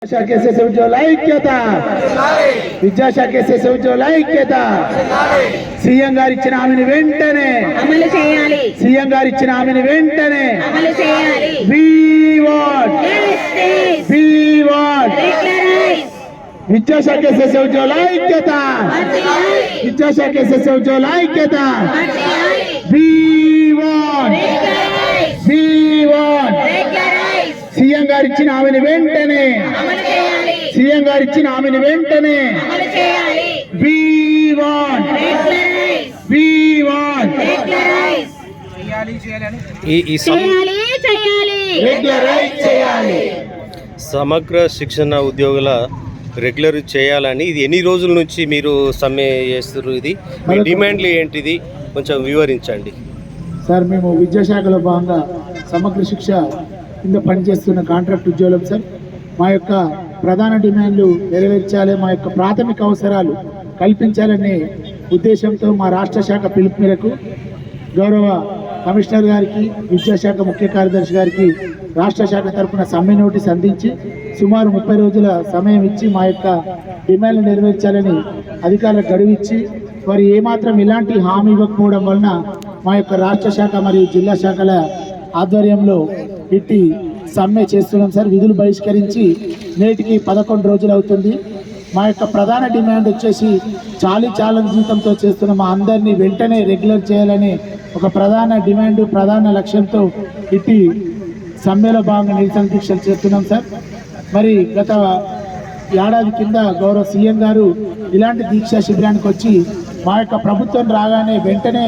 విద్యాశాఖ ఉద్యోగుల ఐక్యత విద్యాశాఖ ఉద్యోగుల ఐక్యత సీఎం గారు ఇచ్చిన హామీని వెంటనే అమలు చేయాలి. సీఎం గారు ఇచ్చిన హామీని వెంటనే అమలు చేయాలి. వి వాంట్ విద్యాశాఖ ఉద్యోగుల ఐక్యత విద్యాశాఖ ఉద్యోగుల ఐక్యత వి వాంట్ సీఎం గారు ఇచ్చిన హామీని వెంటనే సీఎం గారు ఇచ్చిన హామీని వెంటనే వి వాంట్ రెగ్యులరైజ్ చేయాలి. సమగ్ర శిక్షణ ఉద్యోగుల రెగ్యులర్ చేయాలని ఇది ఎన్ని రోజుల నుంచి మీరు సమ్మె చేస్తున్నారు? ఇది మీ డిమాండ్లు ఏంటిది కొంచెం వివరించండి సార్. మేము విద్యాశాఖలో భాగంగా సమగ్ర శిక్ష కింద పనిచేస్తున్న కాంట్రాక్ట్ ఉద్యోగులం సార్. మా యొక్క ప్రధాన డిమాండ్లు నెరవేర్చాలి, మా యొక్క ప్రాథమిక అవసరాలు కల్పించాలనే ఉద్దేశంతో మా రాష్ట్ర శాఖ పిలుపు మేరకు గౌరవ కమిషనర్ గారికి, విద్యాశాఖ ముఖ్య కార్యదర్శి గారికి రాష్ట్ర శాఖ తరఫున సమ్మె నోటీస్ అందించి సుమారు 30 రోజుల సమయం ఇచ్చి మా యొక్క డిమాండ్లు నెరవేర్చాలని అధికారులకు గడువిచ్చి వారు ఏమాత్రం ఇలాంటి హామీ ఇవ్వకపోవడం వలన మా యొక్క రాష్ట్ర శాఖ మరియు జిల్లా శాఖల ఆధ్వర్యంలో ఇట్టి సమ్మె చేస్తున్నాం సార్. విధులు బహిష్కరించి నేటికి 11 రోజులు అవుతుంది. మా యొక్క ప్రధాన డిమాండ్ వచ్చేసి చాలా జీతంతో చేస్తున్న మా అందరినీ వెంటనే రెగ్యులర్ చేయాలని ఒక ప్రధాన డిమాండ్, ప్రధాన లక్ష్యంతో ఇట్టి సమ్మెలో భాగంగా నిరసన దీక్షలు చేస్తున్నాం సార్. మరి గత ఏడాది కింద గౌరవ సీఎం గారు ఇలాంటి దీక్షా శిబిరానికి వచ్చి మా యొక్క ప్రభుత్వం రాగానే వెంటనే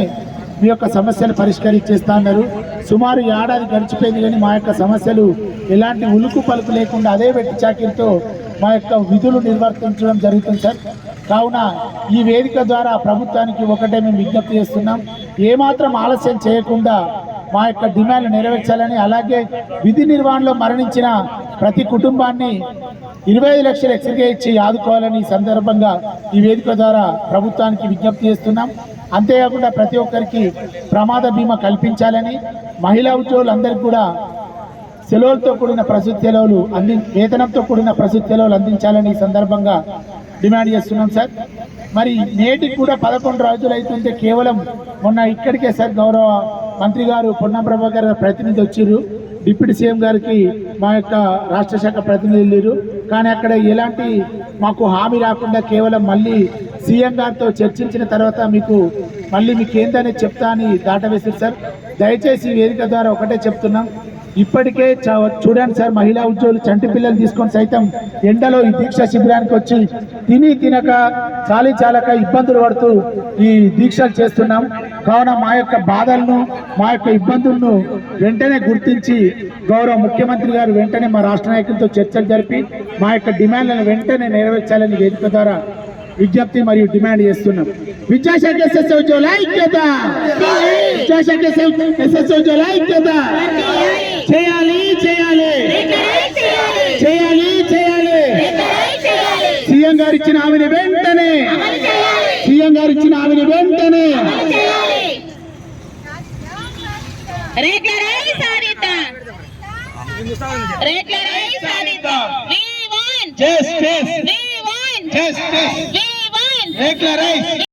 మీ యొక్క సమస్యలు పరిష్కరించేస్తా అన్నారు. సుమారు ఏడాది గడిచిపోయింది కానీ మా యొక్క సమస్యలు ఎలాంటి ఉలుకు పలుకు లేకుండా అదే వెట్టి చాకిరితో మా యొక్క విధులు నిర్వర్తించడం జరుగుతుంది సార్. కావున ఈ వేదిక ద్వారా ప్రభుత్వానికి ఒకటే మేము విజ్ఞప్తి చేస్తున్నాం, ఏమాత్రం ఆలస్యం చేయకుండా మా యొక్క డిమాండ్లు నెరవేర్చాలని, అలాగే విధి నిర్వహణలో మరణించిన ప్రతి కుటుంబాన్ని 25 లక్షలు ఎక్స్గా ఇచ్చి ఆదుకోవాలని ఈ సందర్భంగా ఈ వేదిక ద్వారా ప్రభుత్వానికి విజ్ఞప్తి చేస్తున్నాం. అంతేకాకుండా ప్రతి ఒక్కరికి ప్రమాద బీమా కల్పించాలని, మహిళా ఉద్యోగులందరికీ కూడా సెలవులతో కూడిన ప్రసూతి సెలవులు వేతనంతో కూడిన ప్రసూతి సెలవులు అందించాలని ఈ సందర్భంగా డిమాండ్ చేస్తున్నాం సార్. మరి నేటికి కూడా 11 రోజులు అవుతుంటే కేవలం మొన్న ఇక్కడికే సార్ గౌరవ మంత్రి గారు పొన్నం ప్రభాకర్ ప్రతినిధి వచ్చిర్రు, డిప్యూటీ సీఎం గారికి మా యొక్క రాష్ట్ర శాఖ ప్రతినిధులు, కానీ అక్కడ ఎలాంటి మాకు హామీ రాకుండా కేవలం మళ్ళీ సీఎం గారితో చర్చించిన తర్వాత మీకు ఏందనేది చెప్తా అని దాటవేశారు సార్. దయచేసి వేదిక ద్వారా ఒకటే చెప్తున్నాం, ఇప్పటికే చూడండి సార్, మహిళా ఉద్యోగులు చంటి పిల్లలు తీసుకొని సైతం ఎండలో ఈ దీక్షా శిబిరానికి వచ్చి తినక చాలక ఇబ్బందులు పడుతూ ఈ దీక్షలు చేస్తున్నాం. కావున మా యొక్క బాధలను, మా యొక్క ఇబ్బందులను వెంటనే గుర్తించి గౌరవ ముఖ్యమంత్రి గారు వెంటనే మా రాష్ట్ర నాయకులతో చర్చలు జరిపి మా యొక్క డిమాండ్లను వెంటనే నెరవేర్చాలని వేదిక ద్వారా విజ్ఞప్తి మరియు డిమాండ్ చేస్తున్నాం. విద్యాశాఖ ఉద్యోగుల ఐక్యత, విద్యాశాఖ ఉద్యోగుల ఐక్యత చేయాలి. సీఎం గారు ఇచ్చిన హామీని వెంటనే రెగ్యులరైజ్